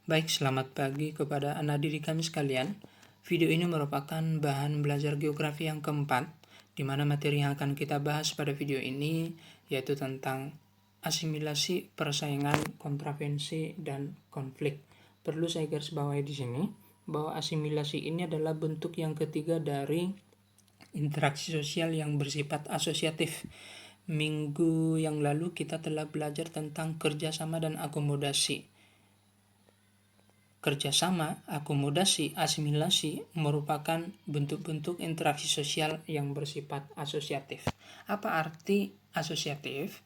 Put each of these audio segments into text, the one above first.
Baik, selamat pagi kepada anak didik kami sekalian. Video ini merupakan bahan belajar geografi yang keempat, di mana materi yang akan kita bahas pada video ini yaitu tentang asimilasi, persaingan, kontravensi, dan konflik. Perlu saya garis bawahi di sini bahwa asimilasi ini adalah bentuk yang ketiga dari interaksi sosial yang bersifat asosiatif. Minggu yang lalu kita telah belajar tentang kerjasama dan akomodasi. Kerjasama, akomodasi, asimilasi merupakan bentuk-bentuk interaksi sosial yang bersifat asosiatif. Apa arti asosiatif?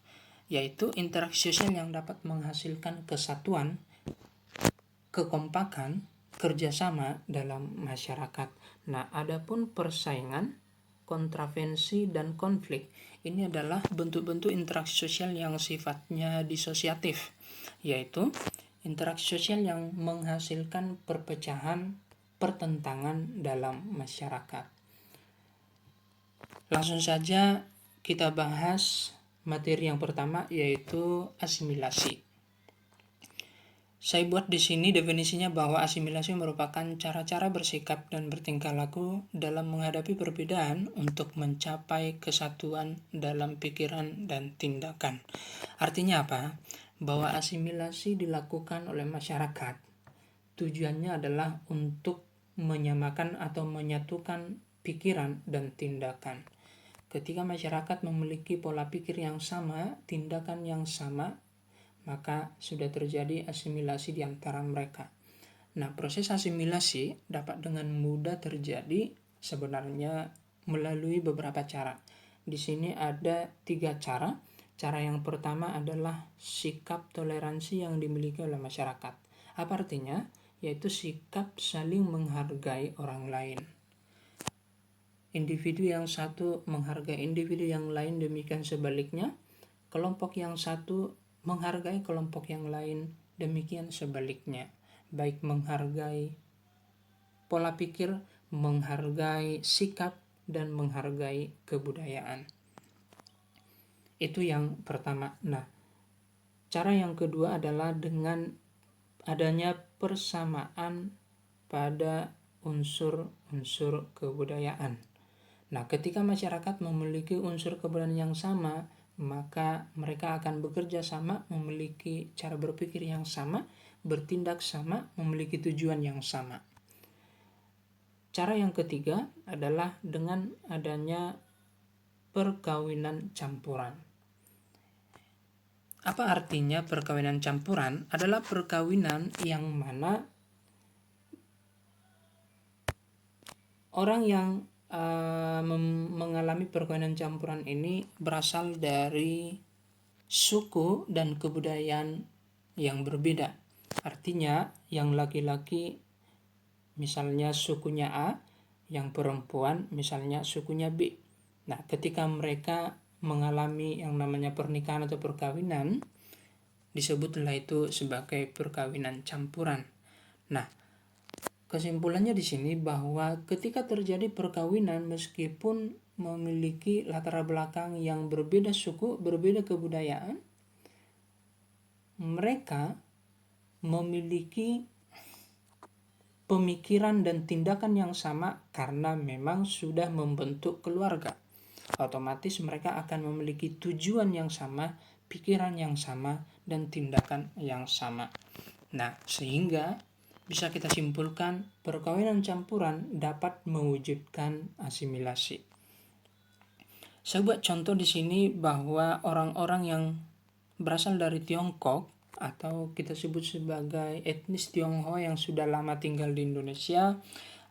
Yaitu interaksi sosial yang dapat menghasilkan kesatuan, kekompakan, kerjasama dalam masyarakat. Nah, adapun persaingan, kontravensi, dan konflik ini adalah bentuk-bentuk interaksi sosial yang sifatnya disosiatif, yaitu interaksi sosial yang menghasilkan perpecahan, pertentangan dalam masyarakat. Langsung saja kita bahas materi yang pertama, yaitu asimilasi. Saya buat di sini definisinya bahwa asimilasi merupakan cara-cara bersikap dan bertingkah laku dalam menghadapi perbedaan untuk mencapai kesatuan dalam pikiran dan tindakan. Artinya apa? Bahwa asimilasi dilakukan oleh masyarakat. Tujuannya adalah untuk menyamakan atau menyatukan pikiran dan tindakan. Ketika masyarakat memiliki pola pikir yang sama, tindakan yang sama, maka sudah terjadi asimilasi di antara mereka. Nah, proses asimilasi dapat dengan mudah terjadi sebenarnya melalui beberapa cara. Di sini ada 3 cara. Cara yang pertama adalah sikap toleransi yang dimiliki oleh masyarakat. Apa artinya? Yaitu sikap saling menghargai orang lain. Individu yang satu menghargai individu yang lain, demikian sebaliknya. Kelompok yang satu menghargai kelompok yang lain, demikian sebaliknya. Baik menghargai pola pikir, menghargai sikap, dan menghargai kebudayaan. Itu yang pertama. Nah, cara yang kedua adalah dengan adanya persamaan pada unsur-unsur kebudayaan. Nah, ketika masyarakat memiliki unsur kebudayaan yang sama, maka mereka akan bekerja sama, memiliki cara berpikir yang sama, bertindak sama, memiliki tujuan yang sama. Cara yang ketiga adalah dengan adanya perkawinan campuran. Apa artinya perkawinan campuran? Adalah perkawinan yang mana orang yang mengalami perkawinan campuran ini berasal dari suku dan kebudayaan yang berbeda. Artinya yang laki-laki misalnya sukunya A, yang perempuan misalnya sukunya B. Nah, ketika mereka mengalami yang namanya pernikahan atau perkawinan, disebutlah itu sebagai perkawinan campuran. Nah, kesimpulannya di sini bahwa ketika terjadi perkawinan, meskipun memiliki latar belakang yang berbeda suku, berbeda kebudayaan, mereka memiliki pemikiran dan tindakan yang sama karena memang sudah membentuk keluarga. Otomatis mereka akan memiliki tujuan yang sama, pikiran yang sama, dan tindakan yang sama. Nah, sehingga bisa kita simpulkan perkawinan campuran dapat mewujudkan asimilasi. Saya buat contoh di sini bahwa orang-orang yang berasal dari Tiongkok atau kita sebut sebagai etnis Tionghoa yang sudah lama tinggal di Indonesia,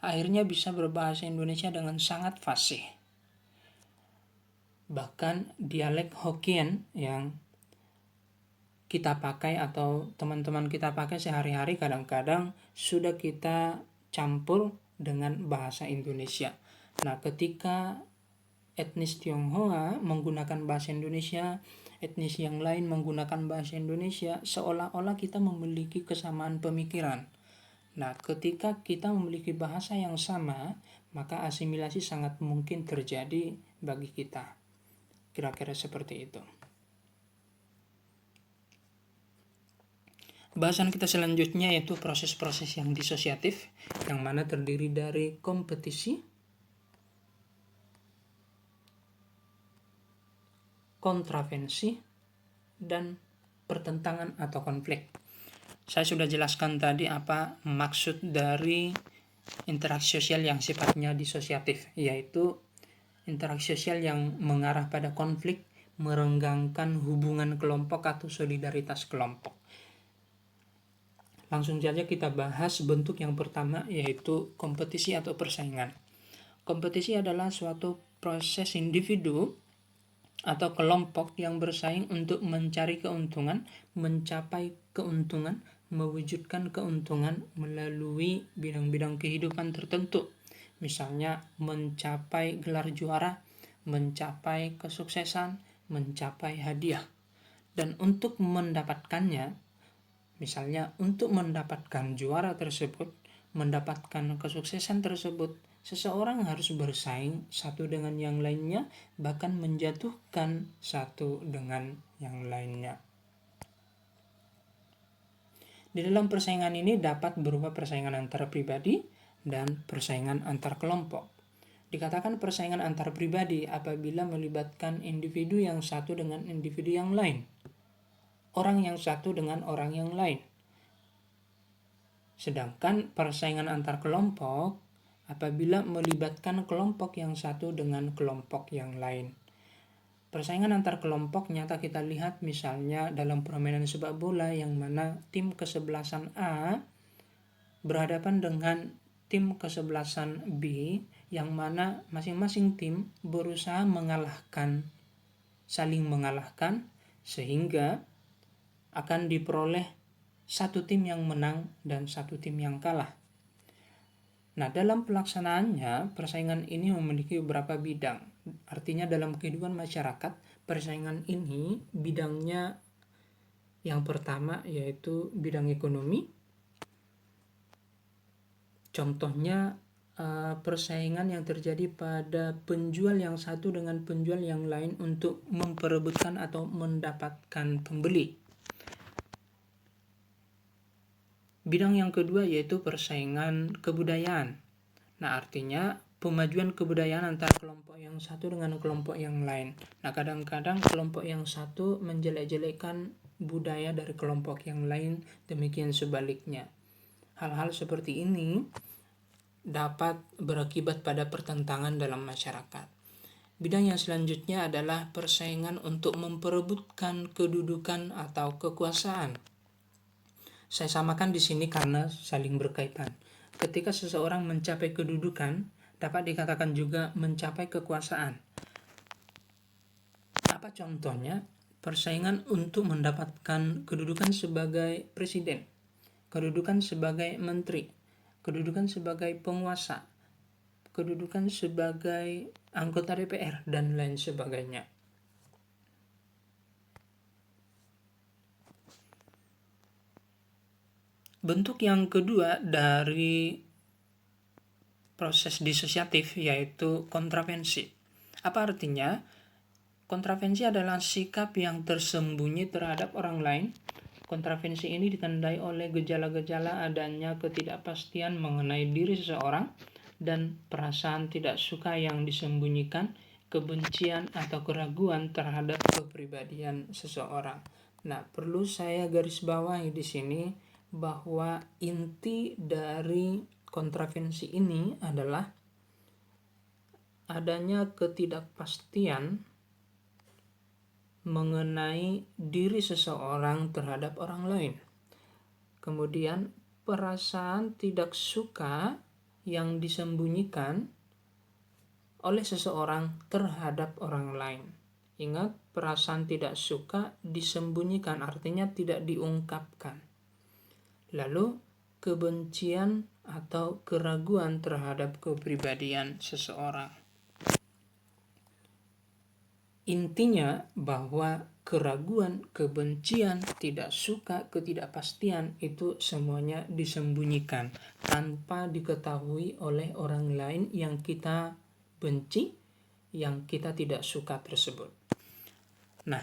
akhirnya bisa berbahasa Indonesia dengan sangat fasih. Bahkan dialek Hokkien yang kita pakai atau teman-teman kita pakai sehari-hari kadang-kadang sudah kita campur dengan bahasa Indonesia. Nah, ketika etnis Tionghoa menggunakan bahasa Indonesia, etnis yang lain menggunakan bahasa Indonesia, seolah-olah kita memiliki kesamaan pemikiran. Nah, ketika kita memiliki bahasa yang sama, maka asimilasi sangat mungkin terjadi bagi kita. Kira-kira seperti itu. Bahasan kita selanjutnya yaitu proses-proses yang disosiatif, yang mana terdiri dari kompetisi, kontravensi, dan pertentangan atau konflik. Saya sudah jelaskan tadi apa maksud dari interaksi sosial yang sifatnya disosiatif, yaitu interaksi sosial yang mengarah pada konflik, merenggangkan hubungan kelompok atau solidaritas kelompok. Langsung saja kita bahas bentuk yang pertama, yaitu kompetisi atau persaingan. Kompetisi adalah suatu proses individu atau kelompok yang bersaing untuk mencari keuntungan, mencapai keuntungan, mewujudkan keuntungan melalui bidang-bidang kehidupan tertentu. Misalnya mencapai gelar juara, mencapai kesuksesan, mencapai hadiah. Dan untuk mendapatkannya, misalnya untuk mendapatkan juara tersebut, mendapatkan kesuksesan tersebut, seseorang harus bersaing satu dengan yang lainnya, bahkan menjatuhkan satu dengan yang lainnya. Di dalam persaingan ini dapat berupa persaingan antar pribadi dan persaingan antar kelompok. Dikatakan persaingan antar pribadi apabila melibatkan individu yang satu dengan individu yang lain, orang yang satu dengan orang yang lain. Sedangkan persaingan antar kelompok apabila melibatkan kelompok yang satu dengan kelompok yang lain. Persaingan antar kelompok nyata kita lihat misalnya dalam permainan sepak bola, yang mana tim kesebelasan A berhadapan dengan tim kesebelasan B, yang mana masing-masing tim berusaha saling mengalahkan, sehingga akan diperoleh satu tim yang menang dan satu tim yang kalah. Nah, dalam pelaksanaannya, persaingan ini memiliki beberapa bidang. Artinya dalam kehidupan masyarakat, persaingan ini bidangnya yang pertama yaitu bidang ekonomi. Contohnya persaingan yang terjadi pada penjual yang satu dengan penjual yang lain untuk memperebutkan atau mendapatkan pembeli. Bidang yang kedua yaitu persaingan kebudayaan. Nah, artinya pemajuan kebudayaan antara kelompok yang satu dengan kelompok yang lain. Nah, kadang-kadang kelompok yang satu menjelek-jelekkan budaya dari kelompok yang lain, demikian sebaliknya. Hal-hal seperti ini dapat berakibat pada pertentangan dalam masyarakat. Bidang yang selanjutnya adalah persaingan untuk memperebutkan kedudukan atau kekuasaan. Saya samakan di sini karena saling berkaitan. Ketika seseorang mencapai kedudukan, dapat dikatakan juga mencapai kekuasaan. Apa contohnya? Persaingan untuk mendapatkan kedudukan sebagai presiden, kedudukan sebagai menteri, kedudukan sebagai penguasa, kedudukan sebagai anggota DPR, dan lain sebagainya. Bentuk yang kedua dari proses disosiatif yaitu kontravensi. Apa artinya? Kontravensi adalah sikap yang tersembunyi terhadap orang lain. Kontravensi ini ditandai oleh gejala-gejala adanya ketidakpastian mengenai diri seseorang dan perasaan tidak suka yang disembunyikan, kebencian atau keraguan terhadap kepribadian seseorang. Nah, perlu saya garis bawahi di sini bahwa inti dari kontravensi ini adalah adanya ketidakpastian mengenai diri seseorang terhadap orang lain. Kemudian perasaan tidak suka yang disembunyikan oleh seseorang terhadap orang lain. Ingat, perasaan tidak suka disembunyikan, artinya tidak diungkapkan. Lalu kebencian atau keraguan terhadap kepribadian seseorang. Intinya bahwa keraguan, kebencian, tidak suka, ketidakpastian itu semuanya disembunyikan tanpa diketahui oleh orang lain yang kita benci, yang kita tidak suka tersebut. Nah,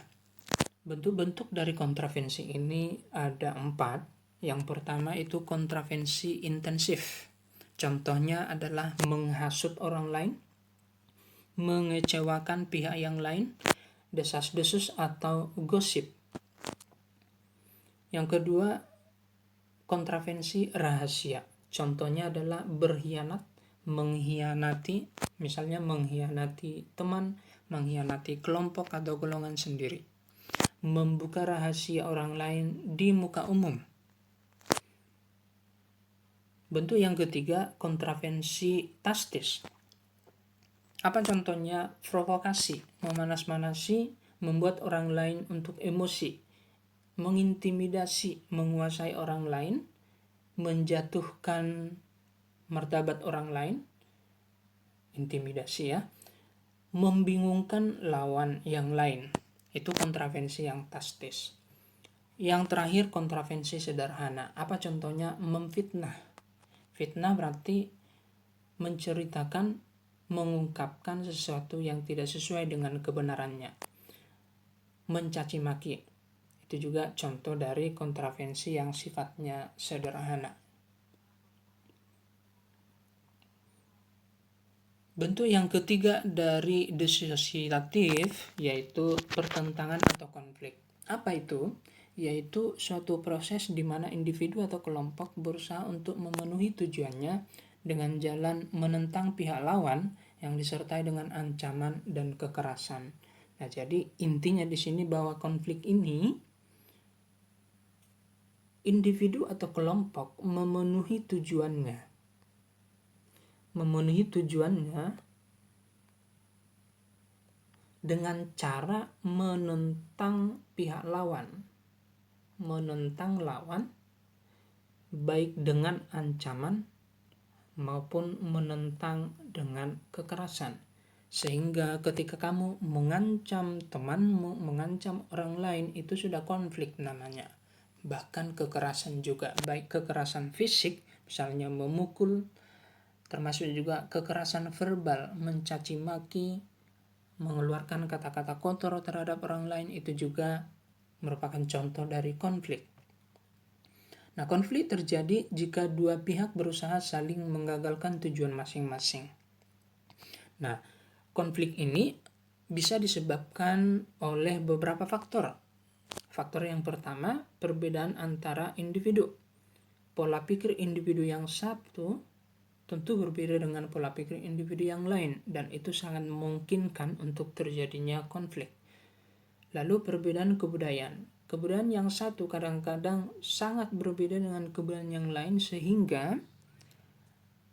bentuk-bentuk dari kontravensi ini ada 4. Yang pertama itu kontravensi intensif. Contohnya adalah menghasut orang lain, mengecewakan pihak yang lain, desas-desus atau gosip. Yang kedua, kontravensi rahasia. Contohnya adalah berkhianat, mengkhianati, misalnya mengkhianati teman, mengkhianati kelompok atau golongan sendiri. Membuka rahasia orang lain di muka umum. Bentuk yang ketiga, kontravensi taktis. Apa contohnya? Provokasi, memanas-manasi, membuat orang lain untuk emosi, mengintimidasi, menguasai orang lain, menjatuhkan martabat orang lain, intimidasi ya, membingungkan lawan yang lain. Itu kontravensi yang taktis. Yang terakhir, kontravensi sederhana. Apa contohnya? Memfitnah. Fitnah berarti menceritakan, mengungkapkan sesuatu yang tidak sesuai dengan kebenarannya. Mencaci maki. Itu juga contoh dari kontravensi yang sifatnya sederhana. Bentuk yang ketiga dari disosiatif yaitu pertentangan atau konflik. Apa itu? Yaitu suatu proses di mana individu atau kelompok berusaha untuk memenuhi tujuannya dengan jalan menentang pihak lawan yang disertai dengan ancaman dan kekerasan. Nah, jadi intinya di sini bahwa konflik ini individu atau kelompok memenuhi tujuannya dengan cara menentang pihak lawan, baik dengan ancaman maupun menentang dengan kekerasan. Sehingga ketika kamu mengancam temanmu, mengancam orang lain, itu sudah konflik namanya. Bahkan kekerasan juga, baik kekerasan fisik, misalnya memukul, termasuk juga kekerasan verbal, mencaci maki, mengeluarkan kata-kata kotor terhadap orang lain, itu juga merupakan contoh dari konflik. Nah, konflik terjadi jika dua pihak berusaha saling menggagalkan tujuan masing-masing. Nah, konflik ini bisa disebabkan oleh beberapa faktor. Faktor yang pertama, perbedaan antara individu. Pola pikir individu yang satu tentu berbeda dengan pola pikir individu yang lain, dan itu sangat memungkinkan untuk terjadinya konflik. Lalu perbedaan kebudayaan. Kebudayaan yang satu kadang-kadang sangat berbeda dengan kebudayaan yang lain, sehingga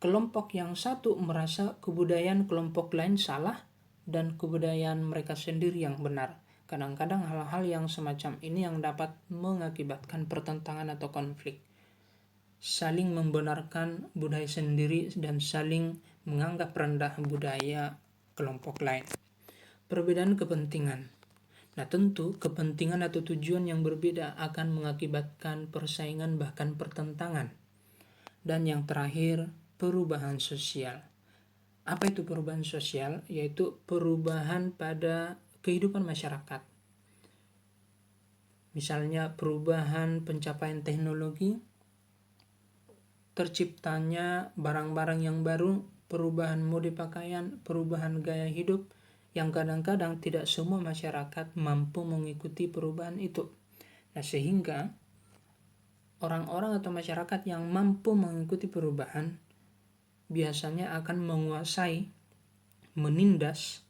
kelompok yang satu merasa kebudayaan kelompok lain salah dan kebudayaan mereka sendiri yang benar. Kadang-kadang hal-hal yang semacam ini yang dapat mengakibatkan pertentangan atau konflik. Saling membenarkan budaya sendiri dan saling menganggap rendah budaya kelompok lain. Perbedaan kepentingan. Nah, tentu kepentingan atau tujuan yang berbeda akan mengakibatkan persaingan bahkan pertentangan. Dan yang terakhir, perubahan sosial. Apa itu perubahan sosial? Yaitu perubahan pada kehidupan masyarakat. Misalnya perubahan pencapaian teknologi, terciptanya barang-barang yang baru, perubahan mode pakaian, perubahan gaya hidup, yang kadang-kadang tidak semua masyarakat mampu mengikuti perubahan itu. Nah, sehingga orang-orang atau masyarakat yang mampu mengikuti perubahan biasanya akan menguasai, menindas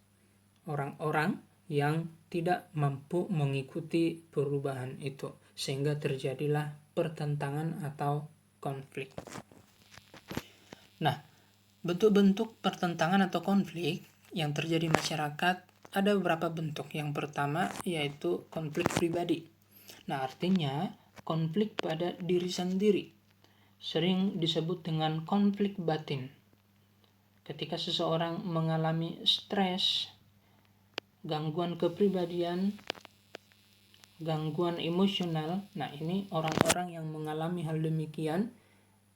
orang-orang yang tidak mampu mengikuti perubahan itu, sehingga terjadilah pertentangan atau konflik. Nah, bentuk-bentuk pertentangan atau konflik yang terjadi di masyarakat ada beberapa bentuk. Yang pertama yaitu konflik pribadi. Nah, artinya konflik pada diri sendiri. Sering disebut dengan konflik batin. Ketika seseorang mengalami stres, gangguan kepribadian, gangguan emosional, nah ini orang-orang yang mengalami hal demikian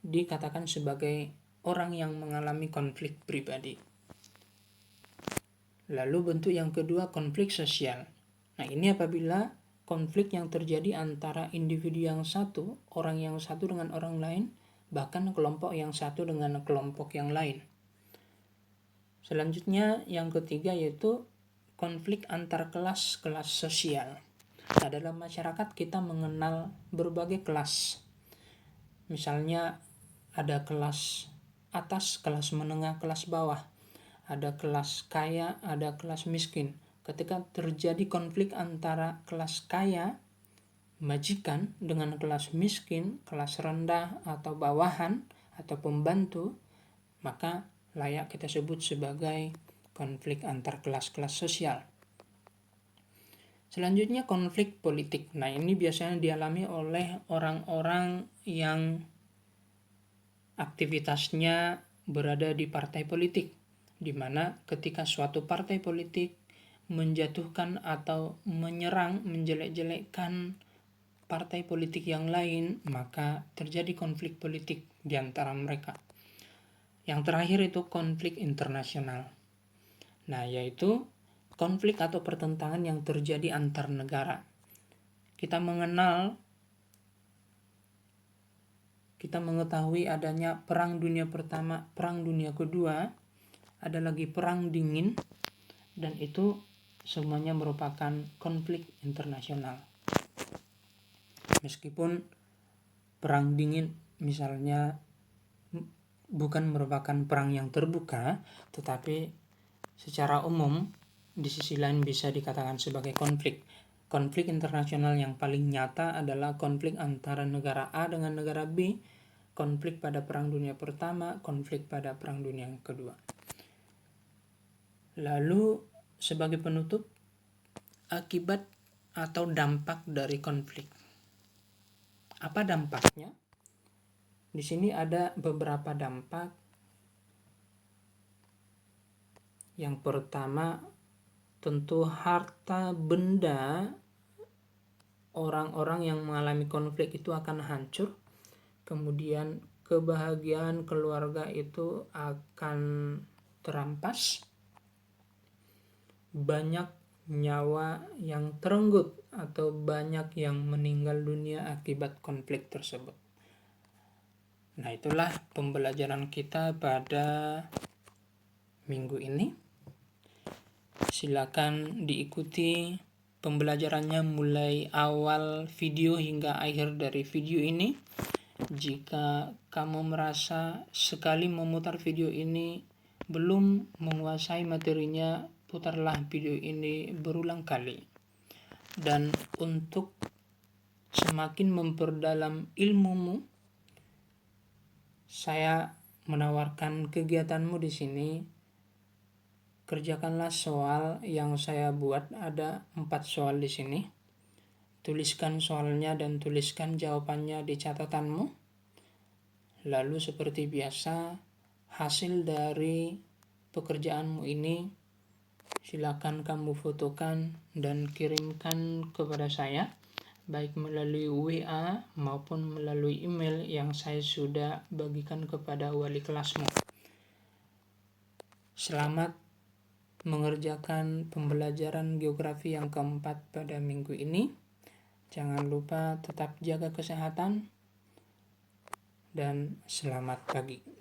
dikatakan sebagai orang yang mengalami konflik pribadi. Lalu bentuk yang kedua, konflik sosial. Nah, ini apabila konflik yang terjadi antara individu yang satu, orang yang satu dengan orang lain, bahkan kelompok yang satu dengan kelompok yang lain. Selanjutnya yang ketiga yaitu konflik antar kelas sosial. Nah, dalam masyarakat kita mengenal berbagai kelas. Misalnya ada kelas atas, kelas menengah, kelas bawah. Ada kelas kaya, ada kelas miskin. Ketika terjadi konflik antara kelas kaya, majikan, dengan kelas miskin, kelas rendah atau bawahan atau pembantu, maka layak kita sebut sebagai konflik antar kelas-kelas sosial. Selanjutnya konflik politik. Nah, ini biasanya dialami oleh orang-orang yang aktivitasnya berada di partai politik, di mana ketika suatu partai politik menjatuhkan atau menyerang, menjelek-jelekkan partai politik yang lain, maka terjadi konflik politik di antara mereka. Yang terakhir itu konflik internasional. Nah, yaitu konflik atau pertentangan yang terjadi antar negara. Kita mengetahui adanya Perang Dunia Pertama, Perang Dunia Kedua, ada lagi Perang Dingin, dan itu semuanya merupakan konflik internasional. Meskipun Perang Dingin misalnya bukan merupakan perang yang terbuka, tetapi secara umum di sisi lain bisa dikatakan sebagai konflik. Konflik internasional yang paling nyata adalah konflik antara negara A dengan negara B, konflik pada Perang Dunia Pertama, konflik pada Perang Dunia Kedua. Lalu sebagai penutup, akibat atau dampak dari konflik. Apa dampaknya? Di sini ada beberapa dampak. Yang pertama, tentu harta benda orang-orang yang mengalami konflik itu akan hancur. Kemudian kebahagiaan keluarga itu akan terampas. Banyak nyawa yang terenggut atau banyak yang meninggal dunia akibat konflik tersebut. Nah, itulah pembelajaran kita pada minggu ini. Silakan diikuti pembelajarannya mulai awal video hingga akhir dari video ini. Jika kamu merasa sekali memutar video ini belum menguasai materinya, putarlah video ini berulang kali. Dan untuk semakin memperdalam ilmumu, saya menawarkan kegiatanmu di sini. Kerjakanlah soal yang saya buat, ada 4 soal di sini. Tuliskan soalnya dan tuliskan jawabannya di catatanmu. Lalu seperti biasa, hasil dari pekerjaanmu ini silakan kamu fotokan dan kirimkan kepada saya, baik melalui WA maupun melalui email yang saya sudah bagikan kepada wali kelasmu. Selamat mengerjakan pembelajaran geografi yang keempat pada minggu ini. Jangan lupa tetap jaga kesehatan dan selamat pagi.